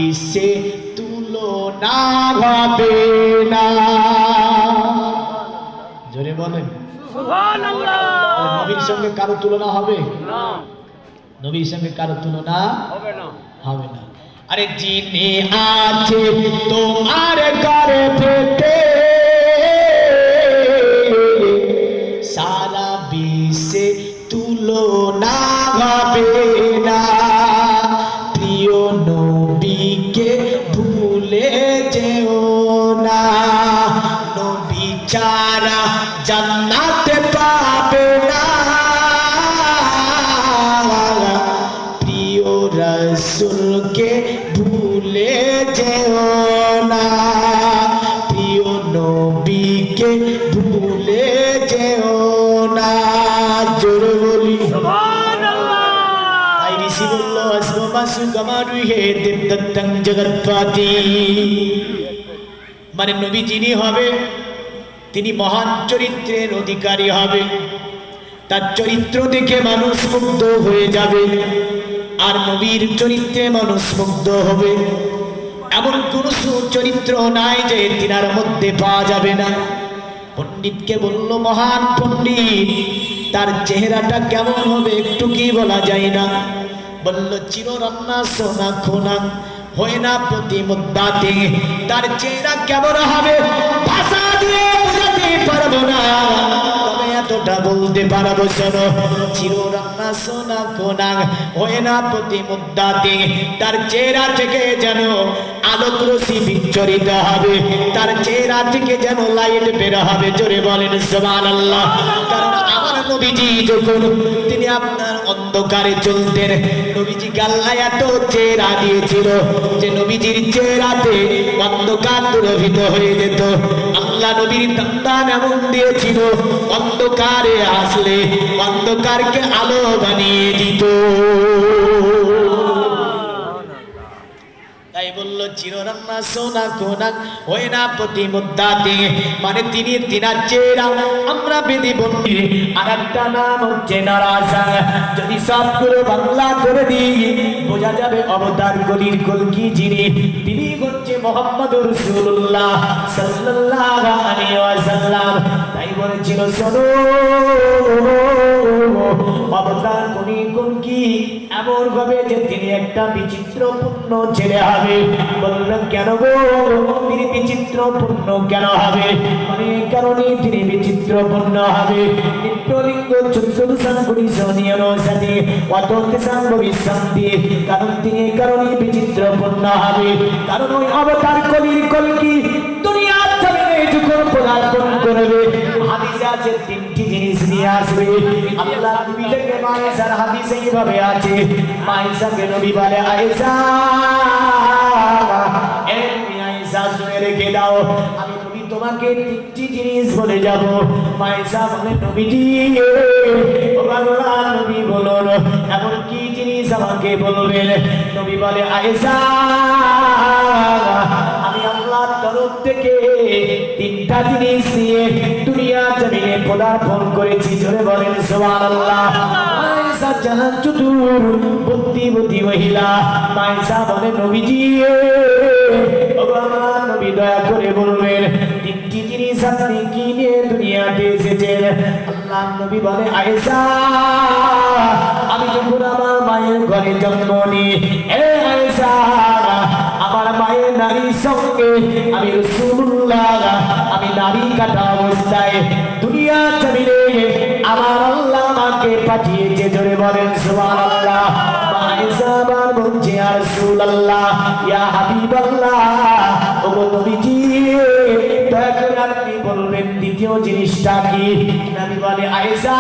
বিশ্বে তুলনা হবে না। জোরে বলেন সুবহানাল্লাহ। নবীর সঙ্গে কারো তুলনা হবে না, নবীর সঙ্গে কারো তুলনা হবে না, হবে না। আরে যিনি আছে তোমার গর্ভেতে, সারা বিশ্বে তুলনা হবে না। প্রিয় নবীকে ভুলে যেও না, নবী ছাড়া জান্নাত পাবে না। প্রিয় রাসূলকে ভুলে যেও না, প্রিয় নবীকে ভুলে যেও না। জোরে বলি সুবহানাল্লাহ। তাই ঋষি বলল আসমাসু কামারু হে দেবদত্তং জগৎপতি, মানে নবী যিনি হবে তিনি মহান চরিত্রের অধিকারী হবে। তার চরিত্র দেখে মানুষ মুগ্ধ হয়ে যাবে, আর নবীর চরিত্রে মানুষ মুগ্ধ হবে। এমন কোন চরিত্র নাই যে তিনার মধ্যে পাওয়া যাবে না। পণ্ডিতকে বলল মহান পণ্ডিত, তার চেহারাটা কেমন হবে একটু কি বলা যায় না? বলল চিররত্না সোনা খোনা হয় না প্রতিমুদ্দাতে। তার চেহারা কেমন হবে ভাষা দিয়ে বোঝাতে পারবো না, তবে এতটা বলতে পারবো শোনো, চিররত্না সোনা খোনা হয় না প্রতিমুদ্দাতে। তার চেহারা থেকে যেন আলোক রশ্মি বিচ্ছরিত হবে, তার চেহারা থেকে যেন লাইট বের হবে। জোরে বলেন সুবহানাল্লাহ। কারণ আমার নবীজি যখন তিনি আপনার অন্ধকারে চলতেন, নবীজিকে আল্লাহ এত চেহারা দিয়েছিল যে নবীজির চেহারাতে অন্ধকার দূরীভূত হয়ে যেত। আল্লাহ নবীর সন্তান এমন দিয়েছিল, অন্ধকারে আসলে অন্ধকারকে আলো বানিয়ে দিত। তাই বলল চিররত্না সোনা খোনা হয় না প্রতিমুদ্দাতে, মানে তিনি তিনার চেহারা আমরা বেদি বন্ধি। আর একটা নাম হচ্ছে নারাজা। যদি সবগুলো বাংলা করে দিই বোঝা যাবে অবতার কলির কলকি যিনি, তিনি হচ্ছে মুহাম্মদুর রাসূলুল্লাহ সাল্লাল্লাহু আলাইহি ওয়াসাল্লাম। তাই বলেছিল শোনো অবতার কলির কলকি এমন ভাবে যে তিনি একটা বিচিত্রপূর্ণ ছেলে হবে। বলল কেন গো তিনি বিচিত্রপূর্ণ কেন হবে? মানে কারণে তিনি বিচিত্রপূর্ণ হবে। নিত্যলিঙ্গ চতুর্সাঙ্গুনি সনিয়ন সাথে অতন্ত সাঙ্গ বিশান্তি, কারণ তিনি কারণে বিচিত্রপূর্ণ হবে। কারণ ওই অবতার কলির কলকি দুনিয়ার জমিনে যখন পদার্পণ করবে হাদিসে আছে তিনটি জিনিস নিয়ে আসবে। আল্লাহ নবী থেকে মায়েশার হাদিসে এইভাবে আছে, মায়েশাকে নবী বলে আয়েশা আয়েশা শুনে রেখে দাও, আমি নবী তোমাকে তিনটি জিনিস বলে যাব। মায়েশা বলে নবীজি ও আল্লাহ নবী বলুন এমন কি জিনিস আমাকে বলবেন? নবী বলে আয়েশা আমি আল্লাহর তরফ থেকে তিনটা জিনিস নিয়ে দুনিয়া জমিনে পদার্পণ করেছি। জোরে বলেন সুবহানাল্লাহ। মায়েশা জানান চতুর বুদ্ধিমতী মহিলা। মায়েশা বলে নবীজি ও আমার নবী দয়া করে বলবেন তিনটি জিনিস আপনি কি নিয়ে দুনিয়াতে এসেছেন? আল্লাহ নবী বলে আয়েশা আমি যখন আমার মায়ের ঘরে জন্ম নিই, আয়েশা আমার মায়ের নারীর সঙ্গে আমি রাসূলুল্লাহ আমি নারী কাটা অবস্থায় দুনিয়া জমিনে আমার আল্লাহ আমাকে পাঠিয়েছে। জোরে বলেন সুবহানাল্লাহ। আয়েশা আবার বলছে ইয়া রাসূলুল্লাহ ইয়া হাবিবাল্লাহ ও নবীজি দয়া করে আপনি বলবেন দ্বিতীয় জিনিসটা কি? নবী বলে আয়েশা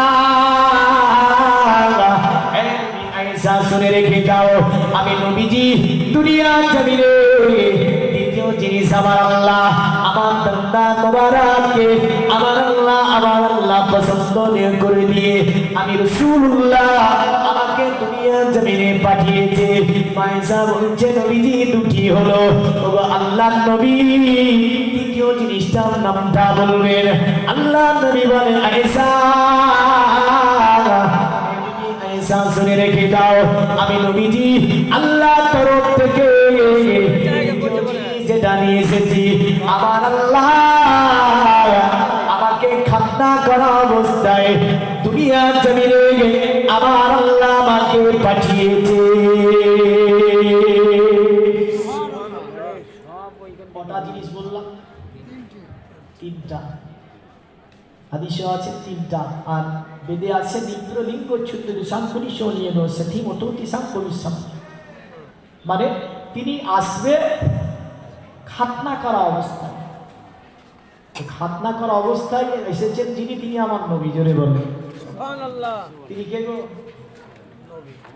আয়েশা শুনে রেখে দাও, আমি নবীজি দুনিয়া জমিনে দ্বিতীয় জিনিস আমার আল্লাহ আমার বান্দা মুবারককে আমার আল্লাহ পছন্দ করে দিয়ে আমি রাসূলুল্লাহ আমাকে দুনিয়া জমিনে পাঠিয়েছে। আয়েশা বলছে নবীজি দুটি হলো, ওগো আল্লাহর নবী দ্বিতীয় জিনিসটার নামটা বলবেন। আল্লাহ নবী বলে আয়েশা শুনে রেখে দাও, আমি নবীজি আল্লাহ তরফ থেকে নিয়ে এসেছি আমার আল্লাহ আমাকে খাতনা করা অবস্থায় দুনিয়ার জমিনে আমার আল্লাহ আমাকে পাঠিয়েছে। কটা জিনিস বললাম? তিনটা। হাদিসে আছে তিনটা, আর বেদে আছে নিদ্রলিঙ্গ ছুদ্র সাংকরি শোনিয়েন সাথী মোটি সাংকরিসাম, মানে তিনি আসবে খাতনা করা অবস্থায়। খাতনা করা অবস্থায় এসেছেন যিনি, তিনি আমার নবী। জোরে বললেন সুবহানাল্লাহ। তিনি কে গো?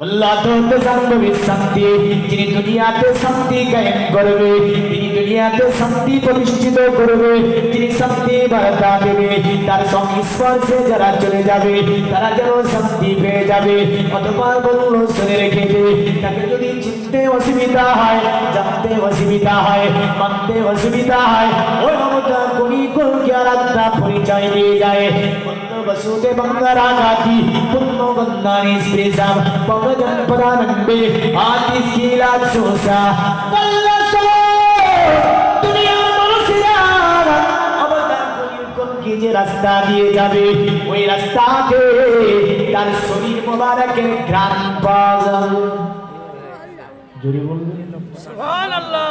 আল্লাহ তো নবীর শান্তি, যিনি দুনিয়াতে শান্তি কায়েম করবে, তিনি দুনিয়াতে শান্তি প্রতিষ্ঠিত করবে, তিনি শান্তি বার্তা দেবে। তার সংস্পর্শে যারা চলে যাবে তারা যেন শান্তি পেয়ে যাবে। অতঃপর বলল শুনে রেখে দে, তাকে যদি চিনতে অসুবিধা হয়, জানতে অসুবিধা হয়, মানতে অসুবিধা হয়, ওই মমতা কোনি কোনকে আলাদা পরিচয় দিয়ে যায়। বসুতে বঙ্গরা গাতি পুণ্য বন্দানি স্পৃশাম পগজন পদানন্দে আতিস কিলা সোসা বল্লসো দুনিয়ার মানুষেরা অবতার কলির কোনকে যে রাস্তা দিয়ে যাবে, ওই রাস্তাতে তার শরীর মোবারকের ঘ্রাণ পাওয়া যাবে। জোরে বলবেন সুবহানাল্লাহ।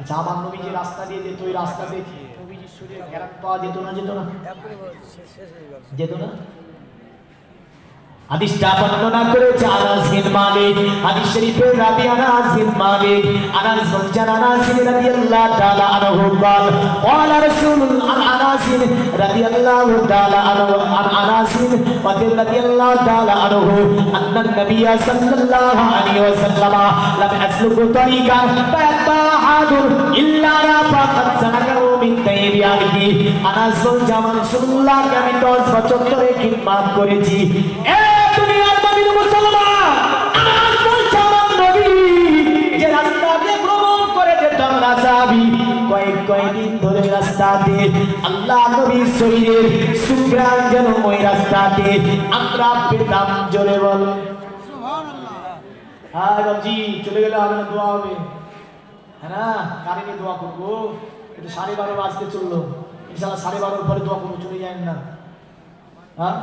আচ্ছা, আমার নবী যে রাস্তা দিয়ে যেত, ওই রাস্তাতে নবীজির শরীরে ঘ্রাণ পাওয়া যেত না? যেত না? যেত না? হাদিসটা বর্ণনা করেছে আনাস বিন মালিক। হাদিস শরীফে রাবি আনাস বিন মালিক, আনাস বলছেন আনাস রাদিয়াল্লাহু তাআলা আনহু قال قال رسول আনাস রাদিয়াল্লাহু তাআলা আনহু আনাস রাদিয়াল্লাহু তাআলা আনহু আন্না নবী সাল্লাল্লাহু আলাইহি ওয়াসাল্লাম লাম আসলুকু তরিকান ফাতাহাদু ইল্লা রাফাত সানাকাহু মিন তাইবিয়াহি। আনাস বলছেন আমি রাসূলুল্লাহকে আমি 10 বছর ধরে খিদমত করেছি। দুনিয়ার নবীর মুসলমান আনাস বলছে আমার নবী যে রাস্তা দিয়ে ভ্রমণ করে যেতাম না সাহাবী, কয়েকদিন ধরে রাস্তাতে আল্লাহ নবীর শরীরের সুঘ্রাণ যেন ওই রাস্তাতে আমরা পেতাম। জোরে বল সুবহানাল্লাহ। হ্যাঁ বাবজি, চলে গেলে হবে না, দোয়া হবে। হ্যাঁ না, কারে নিয়ে দোয়া করবো? কিন্তু 12:30 বাজতে চললো, ইনশাআল্লাহ 12:30 পরে দোয়া করবো, চলে যায় না। হ্যাঁ,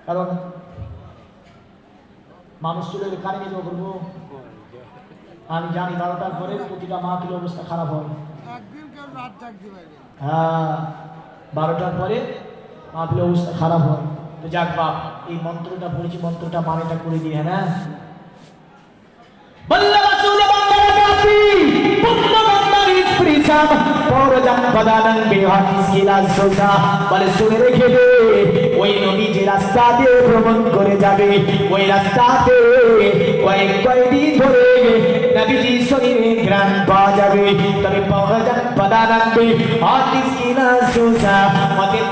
কারণ মানুষ চলে গেলে কারে নিয়ে দোয়া করবো? আমি জানি 12টার পরে প্রতিটা মাহফিলের অবস্থা খারাপ হয়। হ্যাঁ, 12টার পরে মাহফিলের অবস্থা খারাপ হয়। তো যাক বাপ, এই মন্ত্রটা পড়েছি, মন্ত্রটা মানেটা করে দিয়ে। হ্যাঁ না, ওই নবী যে রাস্তা দিয়ে ভ্রমণ করে যাবে, ওই রাস্তাতে কয়েকদিন ধরে নবীজি শরীরে ঘ্রাণ পাওয়া যাবে। তবে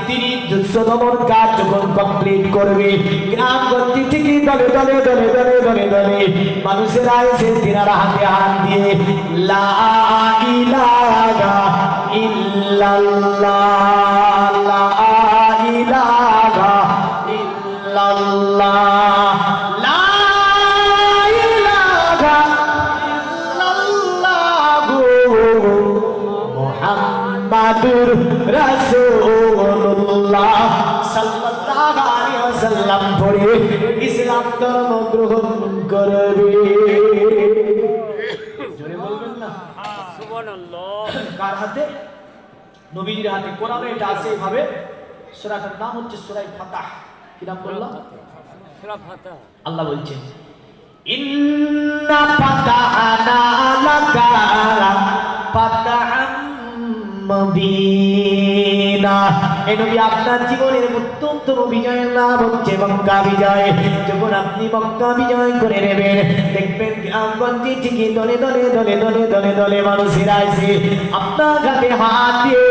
তিনি 200 নম্বর কাজ যখন কমপ্লিট করবে, গ্রাম গঞ্জি থেকে দলে দলে দলে দলে দলে দলে মানুষেরা এসে তিনারা হাতে হাত দিয়ে লা ইলাহা ইল্লাল্লাহ, লা ইলাহা ইল্লাল্লাহ, লা ইলাহা ইল্লাল্লাহ মুহাম্মাদুর রাসূলুল্লাহ সাল্লাল্লাহু আলাইহি ওয়াসাল্লাম পড়ে ইসলাম ধর্ম গ্রহণ করবে। জোরে বলবেন না সুবহানাল্লাহ। কার হাতে? নবীর হাতে। কোরআনে এটা আছে এইভাবে। সূরাটার নাম হচ্ছে সূরা ফাতাহ। কি নাম বললাম? সূরা ফাতাহ। আল্লাহ বলছেন ইন্না ফাতাহনা লাকা ফাতাহাম মুবিনা। এই নবী আপনার জীবনের অত্যন্ত বিজয়ের নাম হচ্ছে মক্কা বিজয়। যখন আপনি মক্কা বিজয় করে নেবেন, দেখবেন গ্রামগঞ্জে থেকে দলে দলে দলে দলে দলে দলে মানুষেরা এসে আপনার হাতে হাত দিয়ে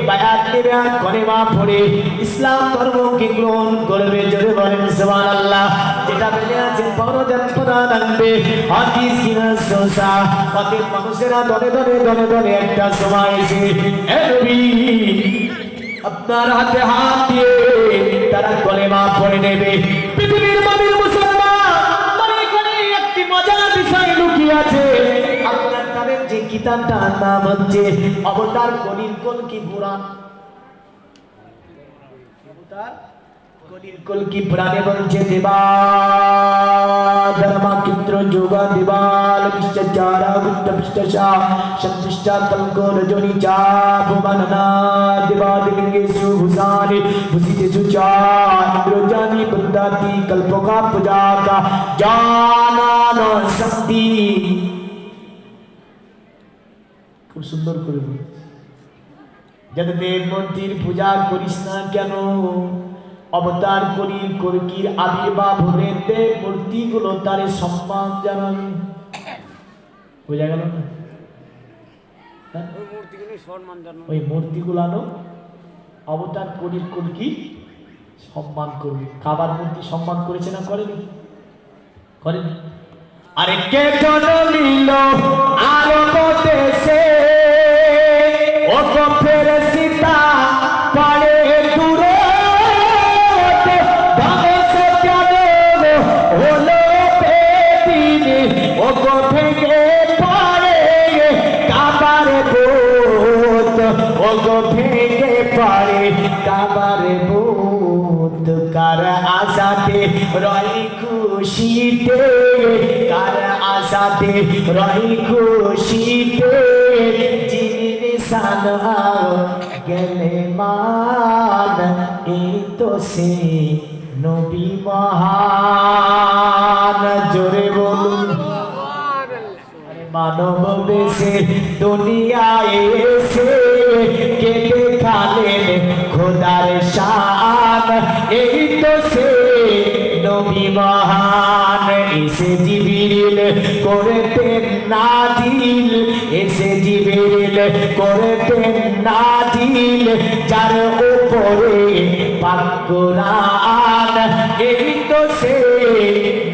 বায়াত নেবে, আর কলেমা পড়ে ইসলাম ধর্মকে গ্রহণ করবে। জোরে বলেন সুবহানাল্লাহ। যেটা বলে আছে পরজন প্রদান আনবে হাদিস কিনা সোসা। অতএব মানুষেরা দলে দলে দলে দলে একটা সময় এসে এ নবী আপনার হাতে হাত দিয়ে তারা কলেমা পড়ে নেবে। পৃথিবীর নবীর মুসলমান, তবে এখানে একটি মজার বিষয় লুকিয়ে আছে। আপনার তাদের যে কিতাবটার নাম হচ্ছে অবতার কলির কলকি পুরাণ। অবতার কলির কলকি পুরাণে বলছে দেবা ধর্মা চিত্র যোগা দেবাল বিশ্বচারা গুপ্ত বিশ্বশা সন্তুষ্টা কলকো রজনী চা ভুবননা দেবা দিলিঙ্গেষু ভূষানি ভূষিতেষু চা ইন্দ্রজানি বন্দাতি কল্পকা পূজাকা জানান শক্তি। খুব সুন্দর করে বলে যত দেব মূর্তির পূজা করিস না কেন, অবতার কলির কলকির আবির্ভাব হলে দেব মূর্তিগুলো তারে সম্মান জানাবে। বোঝা গেল না? ওই মূর্তিগুলো আনো, অবতার কলির কলকি সম্মান করবে। কাবার মূর্তি সম্মান করেছে না করেনি? করেনি। আরে কে জন্মিল আরব দেশে ও তো ফেরেশতা পাড়ে দূরে ধ্বংস কেন হলো বেদিনে ও গো ভেঙে পড়ে কাবার ভূত ও গো ভেঙে পড়ে কাবার ভূত। কার আশাতে রয় খুশিতে কার আশাতে রয় খুশিতে যিনি নিশান গেলে মান এই তো সে নবী মহান। জোরে বলুন মানব বেশে দুনিয়ায় এসে কে দেখালেন খোদার শান এই তো সে নবী মহান। এসে জিবরিল করতেন নাজিল এসে জিবরিল করতেন নাজিল যার উপরে পাক কুরআন এই তো সে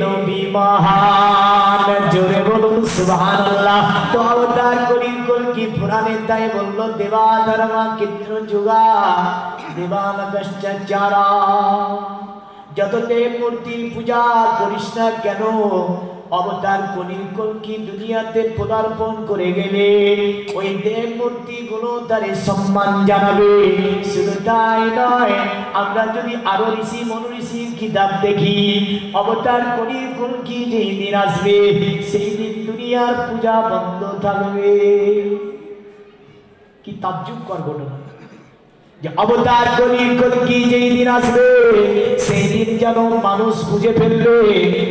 নবী মহান। জোরে বলুন সুবহানাল্লাহ। তো অবতার কলির কলকি পুরাণের তাই বলল দেবা ধর্মা চিত্র যুগা দেবান কশ্চাচারা। যত দেব মূর্তির পূজা করিস না কেন, অবতার কলির কলকি দুনিয়াতে পদার্পণ করে গেলে ওই দেব মূর্তি গুলো তারে সম্মান জানাবে। শুধু তাই নয়, আমরা যদি আরো ঋষি মনু ঋষির কিতাব দেখি, অবতার কলির কলকি যেই দিন আসবে সেই দিন দুনিয়ার পূজা বন্ধ থাকবে। কি তাজ্জুবকর ঘটনা যে অবতার কলির কলকি যেই দিন আসবে সেই দিন যেন মানুষ বুঝে ফেলবে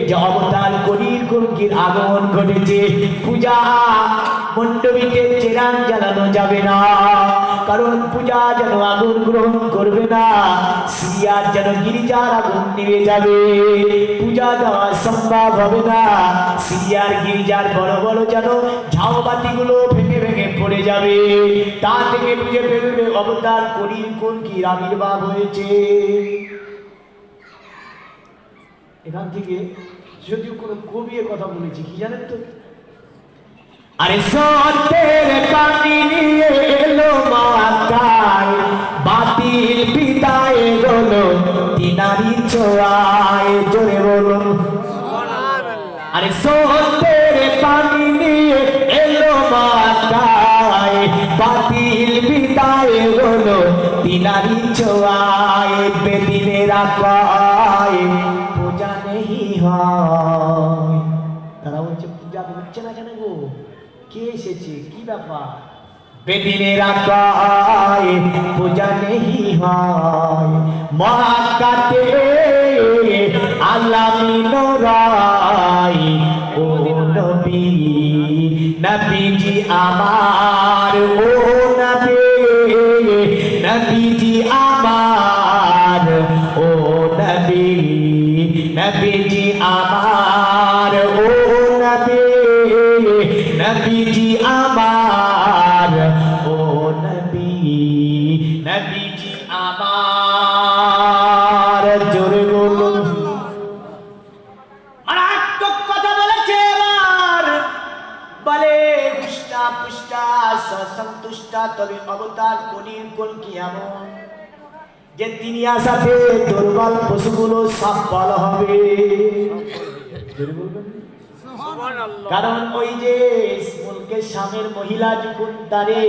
যে অবতার কলির কলকির আগমন ঘটেছে। পূজা মণ্ডপীতে চেরাগ জ্বালানো যাবে না, কারণ পূজা যেন আগুন গ্রহণ করবে না। সিরিয়ার যেন গির্জার আগুন নিভে যাবে, পূজা দেওয়া সম্ভব হবে না। সিরিয়ার গির্জার বড় বড় যেন ঝাউবাতি গুলো ভেঙে ভেঙে পড়ে যাবে। তা থেকে বুঝে ফেলবে অবতার কলির কলকির আবির্ভাব হয়েছে। এখান থেকে যদিও কোনো কবি কথা বলেছি কি জানেন তো, আরে সত্যের পানি নিয়ে এলো মাথায় বাতিল বিদায় হলো তিনারি ছোঁয়ায়। জোরে বলুন আরে সত্যের পানি নিয়ে এলো মাথায় বাতিল বিদায় হলো তিনারি ছোঁয়ায়। বেদিনের আকায় পূজা নেই হয়। তারা বলছে পূজা হচ্ছে না কেন গো, কে এসেছে, কি ব্যাপার? বেদিনের আকায় পূজা নেই হয়। মহাকাতে আলামিন রাই ও নবী নবীজি আমার ও নবী নবীজি আমার ও নবী নবীজি আমার ও নবী নবীজি আমার ও নবী নবীজি আমার। জোরে বলুন মারাত্মক কথা বলেছে। এবার বলে পুষ্টা পুষ্টা সন্তুষ্টা, তবে অবতার কলির কলকি এমন যে তিনি আসাতে দুর্বল পশুগুলো সফল হবে। কারণ ওই যে এদিকে স্বামীর মহিলা যখন তারে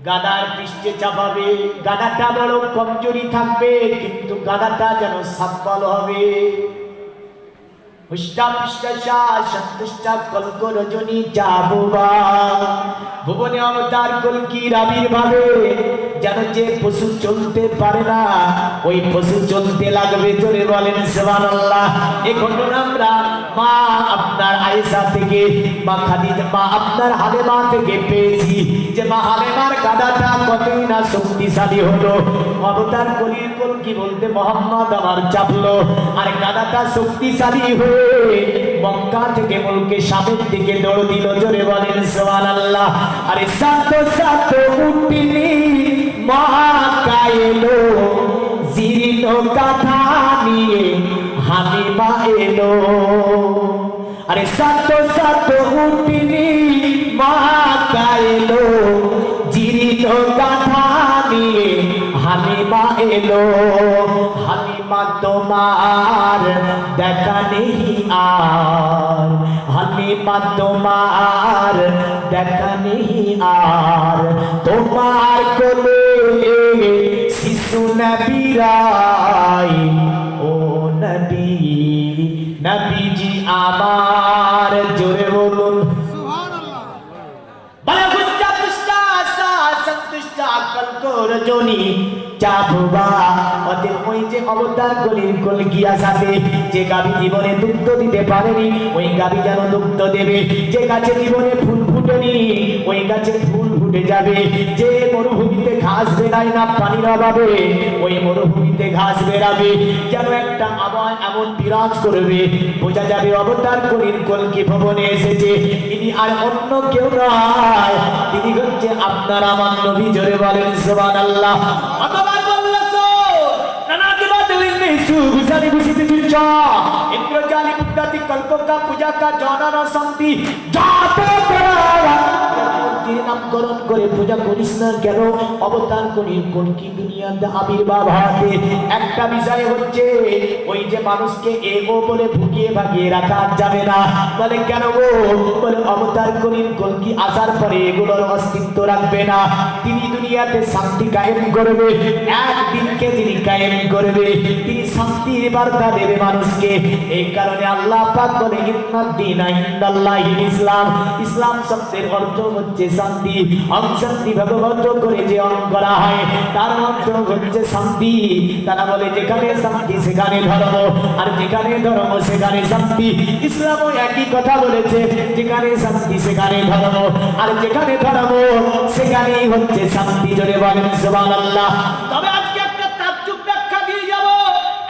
গাদার পৃষ্ঠে চাপাবে, গাদাটা বড় কমজোরি থাকবে কিন্তু গাদাটা যেন সাব্বাল হবে। হুষ্টা পুষ্টা সন্তুষ্টা কল্ক রজনী চাবুবা, ভুবনে অবতার কল্কির আবির্ভাবে যেন যে পশু চলতে পারে না ওই পশু চলতে লাগবে। জোরে বলেন সুবহানাল্লাহ। এই ঘটনা আমরা মা আপনার আয়েশা থেকে, মা খাদিজা, মা আপনার হালেমা থেকে পেয়েছি যে মা হালেমার গাদাটা কতই না শক্তিশালী হলো। অবতার কলির কলকি বলতে মোহাম্মদ আমার চাপলো আর গাদাটা শক্তিশালী হয়ে মক্কা থেকে মুলকে শামের দিকে দৌড় দিল। জোরে বলেন সুবহানাল্লাহ। আরে সাত সাত উঠিনি মক্কা এলো, জীর্ণ গাধা নিয়ে হালিমা এলো। আরে সাত সাত উঠিনি মক্কা এলো, জীর্ণ গাধা নিয়ে হালিমা এলো। হালিমা তোমার দেখা নেই আর, হালিমা তোমার দেখা নেই আর, তোমার কোলে শিশু নবীরাই। ও নবী, নবীজি আমার, জোরে বলুন সুবহানাল্লাহ। বলে হুষ্টা পুষ্টা সন্তুষ্টা কল্ক রজনী চাবুবা। অতএব ওই যে অবতার কলির কলকিয়া সাথে যে গাভী জীবনে দুগ্ধ দিতে পারেনি ওই গাভী যেন দুগ্ধ দেবে। যে গাছে জীবনে ফুল ফুটেনি ওই গাছে ফুল ফুটে যাবে। যে মরুভূমিতে ঘাস বেরায় না পানির অভাবে ওই মরুভূমিতে ঘাস বেরাবে। যেন একটা আবহাওয়া এমন বিরাজ করবে বোঝা যাবে অবতার কলির কলকি ভবনে এসেছে। তিনি আর অন্য কেউ নয়, তিনি হচ্ছে আপনার আমার নবী। জোরে বলেন সুবহানাল্লাহ। অতবার বললাছো নানা দিবা দিলিনে সুবিসারি বুঝিতে চিন্তা ইন্দ্রজালি বুদ্ধাতি কল্পকা পূজা কা জানানা শান্তি যাতে করা নামকরণ করে পূজা করিস না কেন? অবতার কলির কলকি দুনিয়াতে আবির্ভাব হতে একটা বিষয় হচ্ছে ওই যে মানুষকে এগো বলে ভুকিয়ে ভাগিয়ে রাখা যাবে না। বলে কেন গো? বলে অবতার কলির কলকি আসার পরে এগুলোর অস্তিত্ব রাখবে না। তিনি দুনিয়াতে শান্তি কায়েম করবে। একদিনকে যিনি কায়েম করবে তিনি শান্তির বার্তা দেবে মানুষকে। এই কারণে আল্লাহ পাক বলে ইন্নাদ-দীনা ইনদাল্লাহিল ইসলাম। ইসলাম শব্দের অর্থ হচ্ছে শান্তি। শান্তি ভগবত করে যে অন করা হয় তার অর্থ হচ্ছে শান্তি। তারা বলে যেখানে শান্তি সেখানে ধর্ম, আর যেখানে ধর্ম সেখানে শান্তি। ইসলামও একই কথা বলেছে, যেখানে শান্তি সেখানে ধর্ম, আর যেখানে ধর্ম সেখানেই হচ্ছে শান্তি। জোরে বলেন সুবহানাল্লাহ। তবে আজকে একটা তাজ্জুব ব্যাখ্যা দিয়ে যাব।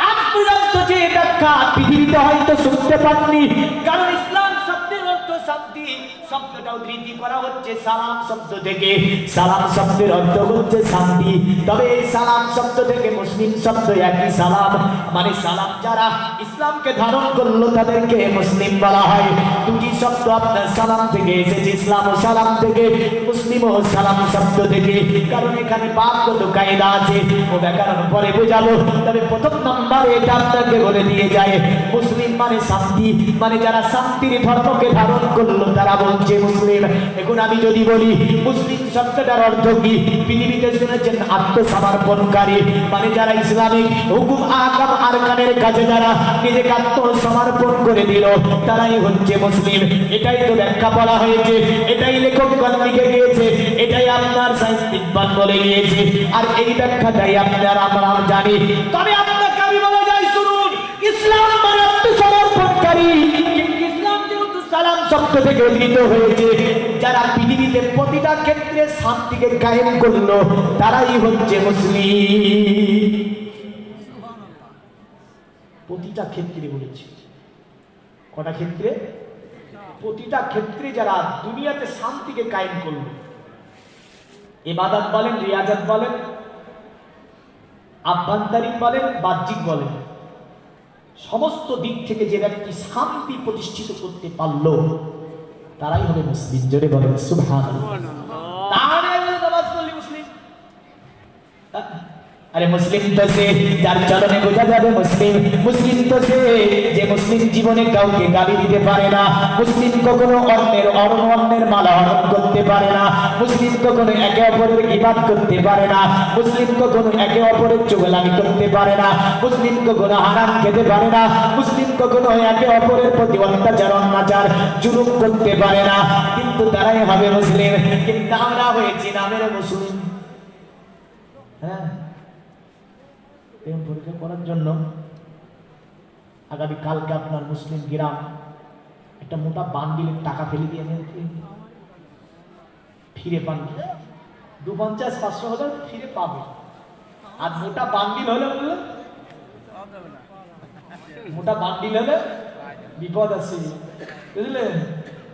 আজ পর্যন্ত যে ব্যাখ্যা পৃথিবীতে হয়তো শুনতে পাননি, কারণ ইসলাম শব্দের অর্থ শান্তি। শব্দটা উদ্ধৃতি করা হচ্ছে সালাম শব্দ থেকে। সালাম শব্দের অর্থ হচ্ছে শান্তি। তবে এই সালাম শব্দ থেকে মুসলিম শব্দ একই সালাম, মানে সালাম যারা ইসলামকে ধারণ করলো তাদেরকে মুসলিম বলা হয়। দুটি শব্দ আপনার সালাম থেকে এসেছে, ইসলাম ও সালাম থেকে, মুসলিম ও সালাম শব্দ থেকে। কারণ এখানে বাক্যগত কায়দা আছে ও ব্যাকরণ পরে বোঝাবো। তবে প্রথম নম্বরে এটা আপনাকে বলে দিয়ে যায় মুসলিম মানে শান্তি, মানে যারা শান্তির ধর্মকে ধারণ করলো তারা বলছে মুসলিম। এখন আমি যদি বলি মুসলিম শব্দটার অর্থ কি? পৃথিবীতে শুনেছেন আত্মসমর্পণকারী, মানে যারা ইসলামিক হুকুম আকাম আরকানের কাছে যারা নিজেকে আত্মসমর্পণ করে দিল তারাই হচ্ছে মুসলিম। এটাই তো ব্যাখ্যা বলা হয়েছে, এটাই লেখকগণ লিখে গিয়েছে, এটাই আপনার সাহিত্যিকগণ বলে গিয়েছে, আর এই ব্যাখ্যাটাই আপনার আমরা জানি। তবে আপনাকে আমি বলে যাই শুনুন, ইসলাম মানে আত্মসমর্পণকারী। সালাম শব্দ থেকে উদ্ধৃত হয়েছে। যারা পৃথিবীতে প্রতিটা ক্ষেত্রে শান্তিকে কায়েম করলো তারাই হচ্ছে মুসলিম। প্রতিটা ক্ষেত্রে বলেছে। কটা ক্ষেত্রে? প্রতিটা ক্ষেত্রে যারা দুনিয়াতে শান্তিকে কায়েম করলো, ইবাদত বলেন, রিয়াজত বলেন, আভ্যন্তরীণ বলেন, বাহ্যিক বলেন, সমস্ত দিক থেকে যে ব্যক্তি শান্তি প্রতিষ্ঠিত করতে পারলো তারাই হবে মুসলিম। জোরে বলেন সুবহানাল্লাহ। তাহলে নামাজ পড়লে মুসলিম। আরে মুসলিম তো সে যার চরণে বোঝা যাবে মুসলিম। মুসলিম তো সে যে মুসলিম জীবনে কাউকে গালি দিতে পারে না। মুসলিম কখনো অন্যের মালা হরণ করতে পারে না। মুসলিম কখনো একে অপরের ইবাদত করতে পারে না। মুসলিম কখনো একে অপরের চুগলামি করতে পারে না। মুসলিম কখনো হারাম খেতে পারে না। মুসলিম কখনো একে অপরের প্রতি অত্যাচার অনাচার জুলুম করতে পারে না। কিন্তু তারাই হবে মুসলিম। কিন্তু আমরা হয়েছি নামের মুসলিম। হ্যাঁ, প্রেম পরীক্ষা করার জন্য আগামী কালকে আপনার মুসলিম গ্রাম একটা মোটা বান্ডিলের টাকা ফেলে দিয়ে ফিরে পান 250-500 ফিরে পাবে। আর মোটা বান্ডিল হলে বললে মোটা বান্ডিল হলে বিপদ আছে, বুঝলেন?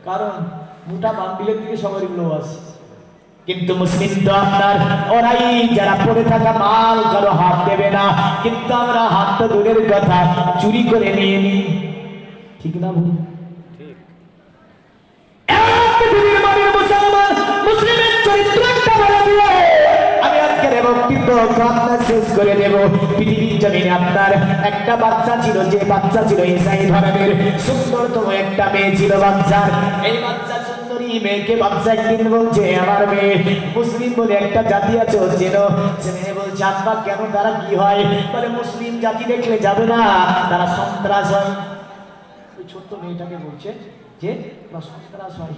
কারণ মোটা বান্ডিলের দিকে সবারই লোভ আছে। কিন্তু মুসলিম তো আপনার ওরাই যারা পড়ে থাকা মাল কারো হাত দেবে না। কিন্তু আমরা হাত তো দূরের কথা, চুরি করে নিয়ে নিই। ঠিক না ভুল? মুসলিমের চরিত্র একটা বলে দিয়ে আমি আজকের বক্তব্য শেষ করে দেব। পৃথিবীর জমিনে আপনার একটা বাচ্চা ছিল, যে বাচ্চা ছিল ইসাই ধর্মের সুন্দরতম একটা মেয়ে ছিল বাচ্চার। এই বাচ্চা মেয়েকে বাচ্চা একদিন বলছে আমার মেয়ে মুসলিম বলে একটা জাতি আছে চেন? সে মেয়ে বলছে আব্বা কেন, তারা কি হয়? বলে মুসলিম জাতি দেখলে যাবে না, তারা সন্ত্রাস হয়। ওই ছোট্ট মেয়েটাকে বলছে যে সন্ত্রাস হয়।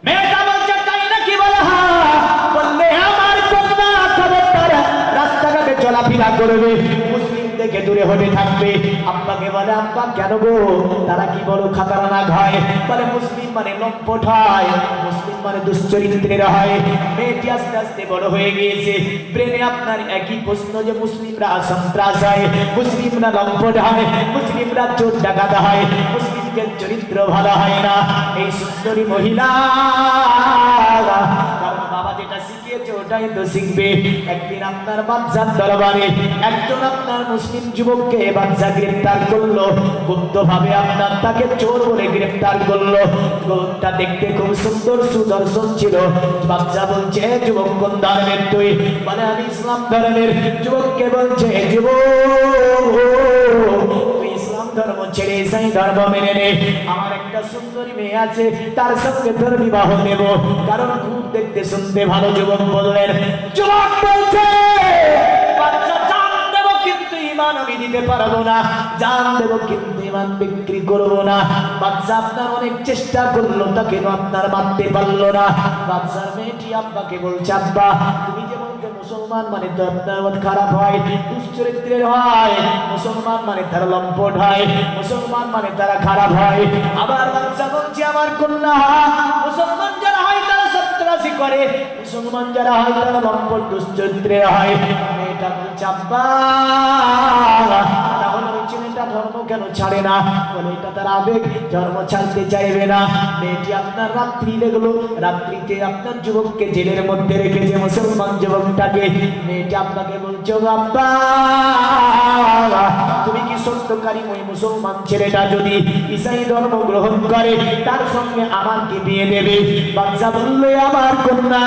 মেয়েটা বলছে তাই নাকি? বলে হ্যাঁ। বললে আমার কন্যা খবরদার রাস্তাঘাটে চলাফেরা করবে, মুসলিম থেকে দূরে হতে থাকবে। আব্বাকে বলে আব্বা কেন গো, তারা কি বড় খাতারনাক হয়? বলে মুসলিম মানে লম্পট হয়, মুসলিম মানে দুশ্চরিত্রের হয়। মেয়েটি আস্তে আস্তে বড় হয়ে গিয়েছে, ব্রেনে আপনার একই প্রশ্ন যে মুসলিমরা সন্ত্রাস হয়, মুসলিমরা লম্পট হয়, মুসলিমরা চোর ডাকাত হয়, মুসলিমদের চরিত্র ভালো হয় না। এই সুন্দরী মহিলা বাবা যেটা শিখিয়েছে ওটাই তো শিখবে। একদিন আপনার বাদশার দরবারে একজন আপনার মুসলিম যুবককে বাদশা গ্রেফতার করলো, গুপ্ত ভাবে আপনার তাকে চোর বলে গ্রেফতার করলো। যুবকটা দেখতে খুব সুন্দর সুদর্শন ছিল। বাদশা বলছে যুবক কোন ধর্মের তুই? বলে আমি ইসলাম ধর্মের। যুবককে বলছে যুবক তুই ইসলাম ধর্ম ছেড়ে ইসাই ধর্ম মেনে নে। আমার একটা সুন্দরী মেয়ে আছে, তার সঙ্গে তোর বিবাহ দেব, কারণ খুব দেখতে শুনতে ভালো। যুবক বললেন, যুবক বলছে বাচ্চা জান দেব কিন্তু ইমান আমি দিতে পারবো না, জান দেব কিন্তু ইমান বিক্রি করবো না। বাচ্চা আপনার অনেক চেষ্টা করলো, তাকে আপনার মারতে পারলো না। বাচ্চার মেয়েটি আব্বাকে বলছে আব্বা তুমি যে বলতে মুসলমান মানে তো আপনার খারাপ হয়, দুশ্চরিত্রের হয়, মুসলমান মানে তারা লম্পট হয়, মুসলমান মানে তারা খারাপ হয়। আবার বাচ্চা বলছে আমার কন্যা মুসলমান যারা হয় তারা সন্ত্রাসী করে, মুসলমান যারা হয় তারা লম্পট দুশ্চরিত্রের হয়। মেয়েটা বলছে আব্বা তাহলে ওই ছেলেটা ধর্ম কেন ছাড়ে না? বলে এটা তার আবেগ, ধর্ম ছাড়তে চাইবে না। মেয়েটি আপনার রাত্রি দেখলো, রাত্রিতে আপনার যুবককে জেলের মধ্যে রেখেছে, মুসলমান যুবকটাকে। মেয়েটি আপনাকে বলছে আব্বা তুমি কি সত্যকারী ওই মুসলমান ছেলেটা যদি ইসাই ধর্ম গ্রহণ করে তার সঙ্গে আমার কি বিয়ে দেবে? বাচ্চা বললে আমার কন্যা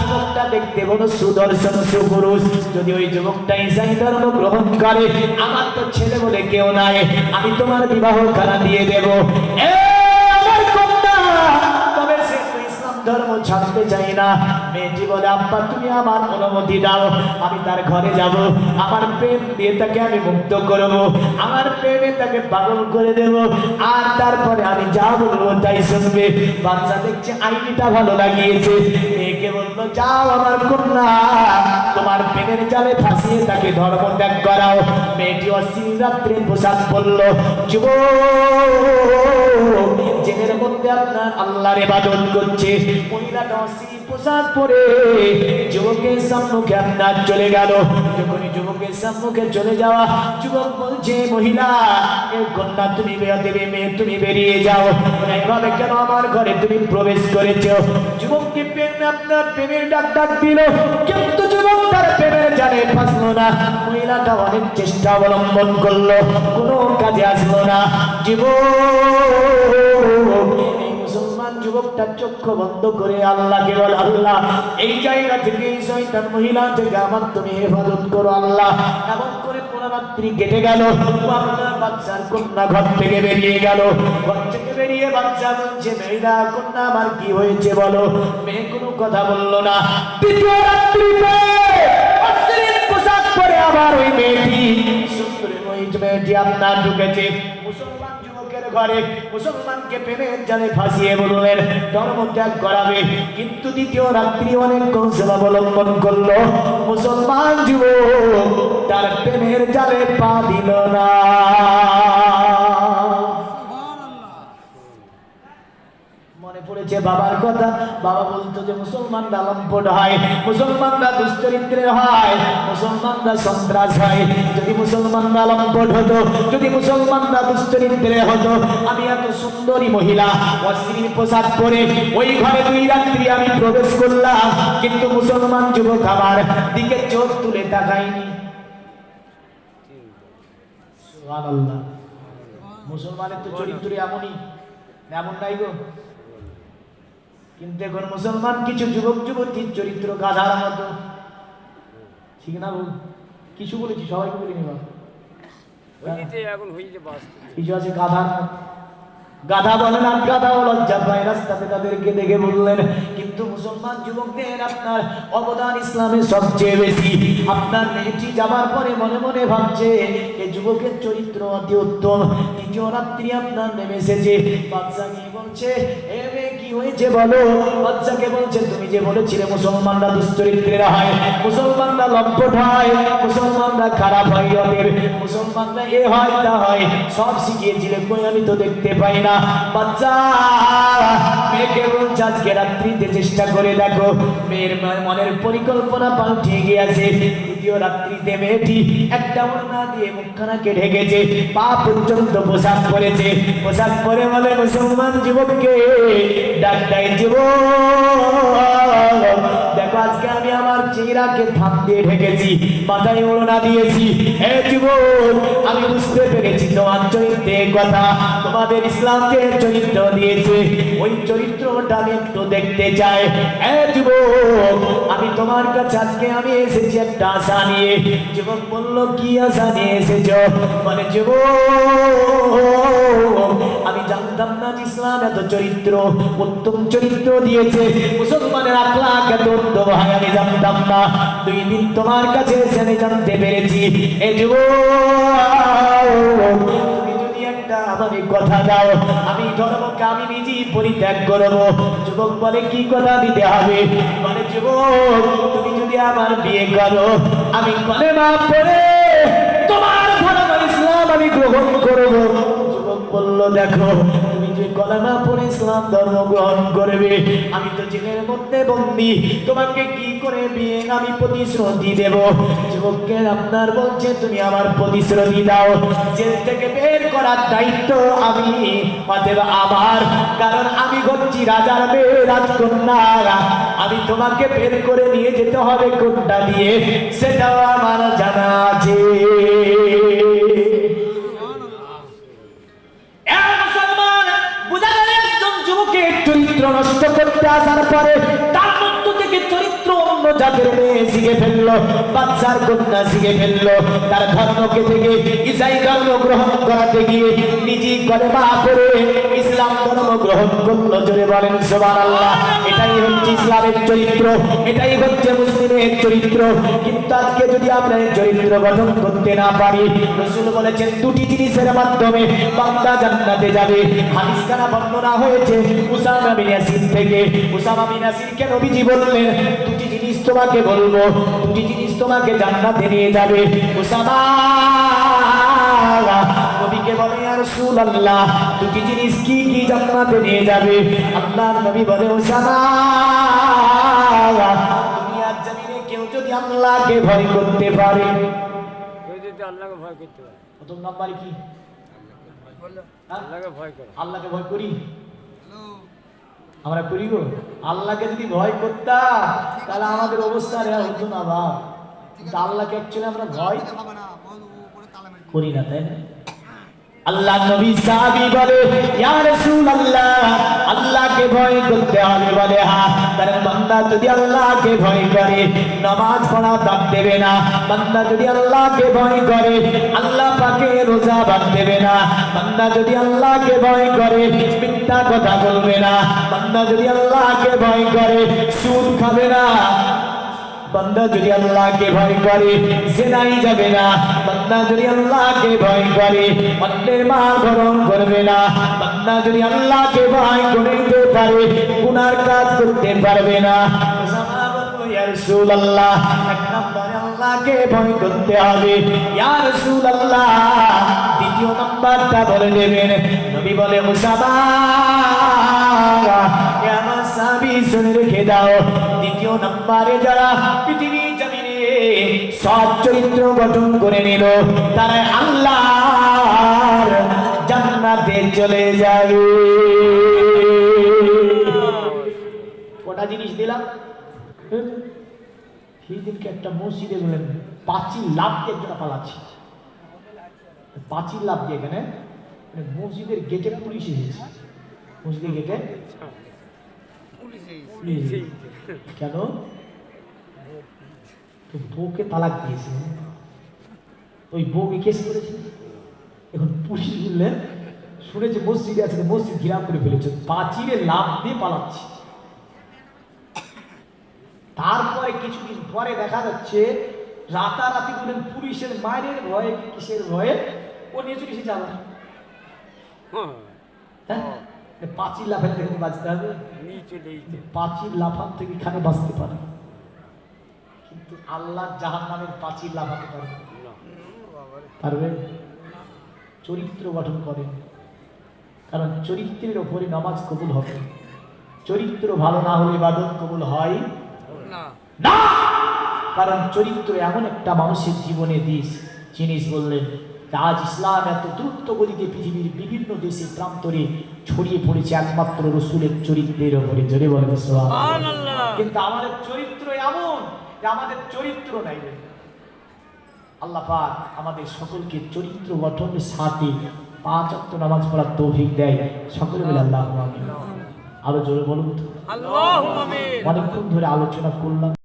যুবকটা দেখতে বড় সুদর্শন সুপুরুষ, যদি ওই যুবকটা ইসাই ধর্ম গ্রহণ করে আমার তো ছেলে বলে কেউ নাই, আমি তোমার বিবাহ খানা দিয়ে দেব। আমার কন্যা তবে সে ইসলাম ধর্ম ছাড়তে চাই না। মেয়েটি বলে আব্বা তুমি আমার অনুমতি দাও, আমি তার ঘরে যাব, আমার প্রেম দিয়ে তাকে আমি মুক্ত করব, আমার প্রেমে তাকে পাগল করে দেব, আর তারপরে আমি যা বলবো তাই শুনবে। বাচ্চা দেখছে আইনিটা ভালো লাগিয়েছে, মেয়েকে বললো যাও আমার কন্যা তোমার প্রেমের জালে ফাঁসিয়ে তাকে ধর্ম ত্যাগ করাও। মেয়েটি অশ্লীল রাত্রে পোশাক পরলো, যুবক জেলের মধ্যে আপনার আল্লাহর ইবাদত করছে, মহিলাটা অশ্লীল পোশাক পরে যুবকের সম্মুখে আপনার চলে গেল। যখনই যুবকের সম্মুখে চলে যাওয়া, যুবক বলছে মহিলা এই কন্যা তুমি দেবে, মেয়ে তুমি বেরিয়ে যাও, এইভাবে কেন আমার ঘরে তুমি প্রবেশ করেছ? যুবককে প্রেমে আপনার প্রেমের ডাক দিল, কিন্তু যুবক তার প্রেমের জালে ফাঁসলো না। মহিলাটা অনেক চেষ্টা অবলম্বন করলো, কোনো কাজে আসলো না। যুবক যুবকটা চক্ষু বন্ধ করে আল্লাহকে বলে, আল্লাহ এই জায়গা থেকে এই শয়তান মহিলা থেকে আমার তুমি হেফাজত করো আল্লাহ। এমন করে পুরো রাত্রি কেটে গেল। আপনার বাচ্চার কন্যা ঘর থেকে বেরিয়ে গেল। ঘর থেকে বেরিয়ে বাচ্চা বলছে, মেয়েরা কন্যা আমার কি হয়েছে বলো। মেয়ে কোনো কথা বললো না। দ্বিতীয় রাত্রিতে অশ্লীল পোশাক পরে আবার ওই মেয়েটি সুন্দরী ওই মেয়েটি আপনার ঢুকেছে মুসলমান যুবকের ঘরে। মুসলমানকে প্রেমের জালে ফাঁসিয়ে বললেন ধর্ম ত্যাগ করাবে, কিন্তু দ্বিতীয় রাত্রি অনেক কৌশল অবলম্বন করলো। মুসলমান যুবক তার প্রেমের জালে পা দিল না। মনে পড়েছে বাবার কথা। বাবা বলতো যে মুসলমানরা লম্পট হয়, মুসলমানরা দুশ্চরিত্রের হয়, মুসলমানরা সন্ত্রাস হয়। যদি মুসলমানরা লম্পট হতো, যদি মুসলমানরা দুশ্চরিত্রের হতো, আমি এত সুন্দরী মহিলা অশ্লীল পোশাক পরে ওই ঘরে 2 রাত্রি আমি প্রবেশ করলাম, কিন্তু মুসলমান যুবক আমার দিকে চোখ তুলে তাকায়নি। সুবহানাল্লাহ। মুসলমানের তো চরিত্র এমনই, এমন নাই গো। কিন্তু এখন মুসলমান কিছু যুবক যুবতীর চরিত্র গাধার মতো, ঠিক না? কিছু বলেছি, সবাইকে বলিনি বা কিছু আছে গাধার মতো। গাধা বলেন আর গাধা লজ্জা পায়, রাস্তাতে তাদেরকে দেখে বললেন। কিন্তু মুসলমান যুবকদের আপনার অবদান ইসলামে সবচেয়ে বেশি। আপনার মেয়েটি যাবার পরে মনে মনে ভাবছে এই যুবকের চরিত্র অতি উত্তম। দ্বিতীয় রাত্রি আপনার নেমে এসেছে। বাচ্চাকে বলছে, এ মেয়ে কি হয়েছে বলো। বাচ্চাকে বলছে, তুমি যে বলেছিলে মুসলমানরা দুশ্চরিত্রের হয়, মুসলমানরা লম্পট হয়, মুসলমানরা খারাপ হয়, ওদের মুসলমানরা এ হয় তা হয়, সব শিখিয়েছিলে, কই আমি তো দেখতে পাই না। বাচ্চা মেয়েকে বলছে, আজকে রাত্রিতে চেষ্টা করে দেখো। মেয়ের মনের পরিকল্পনা পাল্টে গিয়েছে। দ্বিতীয় রাত্রিতে মেয়েটি একটা ওড়না দিয়ে মুখখানাকে ঢেকেছে, পা পর্যন্ত পোশাক পরেছে। পোশাক পরে বলে মুসলমান যুবককে ডাক দেয়, যুবক দেখো আজকে আমি আমার চেহারাকে থাম দিয়ে ঢেকেছি, মাথায় ওড়না দিয়েছি। হে যুবক, আমি বুঝতে পেরেছি তোমার চরিত্রের কথা, তোমাদের ইসলাম যে চরিত্র দিয়েছে ওই চরিত্রটা আমি একটু দেখতে চাই। হে যুবক, আমি তোমার কাছে আজকে আমি এসেছি একটা আশা নিয়ে। যুবক বলল, কি আশা নিয়ে এসেছ? মানে যুবক, আমি জানতাম না ইসলাম এত চরিত্র উত্তম চরিত্র দিয়েছে, মুসলমানের আখলাক এত উত্তম হয় আমি জানতাম না। 2 দিন তোমার কাছে এসে আমি জানতে পেরেছি। এ যুবক, আমাকে কথা দাও, আমি ধর্মকে আমি নিজেই পরিত্যাগ করব। যুবক বলে, কি কথা দিতে হবে? বলে, যুবক তুমি যদি আমার বিয়ে করো, আমি কলেমা পড়ে তোমার ধর্ম ইসলাম আমি গ্রহণ করব। যুবক বলল, দেখো তুমি যে কলেমা পড়ে ইসলাম ধর্ম গ্রহণ করবে, আমি তো জেলের মধ্যে বন্দী, তোমাকে কি করে বিয়ে আমি প্রতিশ্রুতি দেব? যুবককে আপনার বলছে, তুমি আমার প্রতিশ্রুতি দাও, জেল থেকে বের করার দায়িত্ব আমি অতএব আমার, কারণ আমি হচ্ছি রাজার মেয়ে, রাজকন্যা। আমি তোমাকে বের করে নিয়ে যেতে হবে কোনটা দিয়ে সেটাও আমার জানা আছে। চরিত্র নষ্ট করতে আসার পরে তার মধ্য থেকে চরিত্র অন্য জাতের মেয়ে শিখে ফেললো, বাচ্চার কন্যা শিখে ফেললো। তার ধর্মকে থেকে ইসাই ধর্ম গ্রহণ করাতে গিয়ে নিজেই কলেমা করে ইসলাম ধর্ম গ্রহণ করলো। জোরে বলেন সুবহানাল্লাহ। এটাই হচ্ছে ইসলামের চরিত্র, এটাই হচ্ছে মুসলিমের চরিত্র। কিন্তু আজকে যদি আমরা এই চরিত্র গঠন করতে না পারি, রাসূল বলেছেন 2টি জিনিসের মাধ্যমে বান্দা জান্নাতে যাবে। হাদিস কানা বর্ণনা হয়েছে উসামা বিন ইয়াসির থেকে। উসামা বিন ইয়াসিরকে নবীজি বললেন, 2টি জিনিস তোমাকে বলবো, 2টি জিনিস তোমাকে জান্নাতে নিয়ে যাবে। উসামা নবীকে বলে, ইয়া রাসূলুল্লাহ 2টি জিনিস কি কি জান্নাতে নিয়ে যাবে? আল্লাহর নবী বলে, উসামা দুনিয়ার জমিনে কেউ যদি আল্লাহকে ভয় করতে পারে, কেউ যদি আল্লাহকে ভয় করতে পারে, প্রথম নাম্বার কি? আল্লাহকে ভয় করা। আল্লাহকে ভয় করি আমরা, করি গো। আল্লাহকে যদি ভয় করতাম তাহলে আমাদের অবস্থা হতো না বা। কিন্তু আল্লাহকে অ্যাকচুয়ালি আমরা ভয় করি না, তাই না? আল্লাহ নবী সাহাবী বলে ইয়া রাসূলুল্লাহ আল্লাহকে ভয় করতে হবে বলে হ্যাঁ কারণ বান্দা যদি আল্লাহকে ভয় করে নামাজ পড়া বাদ দেবে না বান্দা যদি আল্লাহকে ভয় করে আল্লাহ পাকে রোজা বাদ দেবে না বান্দা যদি আল্লাহকে ভয় করে মিথ্যা কথা বলবে না বান্দা যদি আল্লাহকে ভয় করে সুদ খাবে না বান্দা যদি আল্লাহকে ভয় করে জিনাই যাবে না বান্দা যদি আল্লাহকে ভয় করে অন্যের মাল গ্রহণ করবে না বান্দা যদি আল্লাহকে ভয় করতে পারে গুনার কাজ করতে পারবে না ইয়া রাসূলুল্লাহ এক নম্বরে আল্লাহকে ভয় করতে হবে ইয়া রাসূলুল্লাহ দ্বিতীয় নাম্বারটা বলে দেবেন নবী বলে মুসাবা আমার সাহাবী শুনে রেখে দাও দ্বিতীয় নম্বরে যারা পৃথিবীর জমিনে সৎ চরিত্র গঠন করে নিল তারা আল্লাহর জান্নাতে চলে যাবে কটা জিনিস দিলাম সেই দিনকে একটা মসজিদে বলেন পাঁচিল লাভ দিয়ে একজন পালাচ্ছে পাঁচিল লাভ দিয়ে এখানে মসজিদের গেটে পুলিশ এসেছে মসজিদের গেটে কেন তো বউকে তালাক দিয়েছে ওই বউকে কেস করেছে এখন পুলিশ বললেন শুনেছে মসজিদে আছে মসজিদ ঘিরাও করে ফেলেছে পাঁচিলে লাভ দিয়ে পালাচ্ছে তারপরে কিছুদিন পরে দেখা যাচ্ছে রাতারাতি বলেন পুলিশের মায়ের ভয়ে কিসের ভয়ে ও নিয়ে চলে এসে যাবে পাঁচিল লাফান থেকে বাঁচতে হবে পাঁচিল লাফান থেকে এখানে বাঁচতে পারে কিন্তু আল্লাহ জাহান্নামের পাঁচিল লাফাতে পারবে পারবে চরিত্র গঠন করেন কারণ চরিত্রের ওপরে নামাজ কবুল হবে চরিত্র ভালো না হলে ইবাদত কবুল হয় না কারণ চরিত্র এমন একটা মানুষের জীবনে জিনিস বললেন আজ ইসলাম এত দ্রুত গতিতে পৃথিবীর বিভিন্ন দেশে প্রান্তরে ছড়িয়ে পড়েছে একমাত্র রসুলের চরিত্রের উপরে জোরে বলেন সুবহানাল্লাহ কিন্তু আমাদের চরিত্র এমন যে আমাদের চরিত্র নাই আল্লাহ পাক আমাদের সকলকে চরিত্র গঠনের সাথে 5 ওয়াক্ত নামাজ পড়ার তৌফিক দেয় সকলে বলে আল্লাহু আমিন আরো জোরে বলুন আল্লাহু আমিন অনেকক্ষণ ধরে আলোচনা করলাম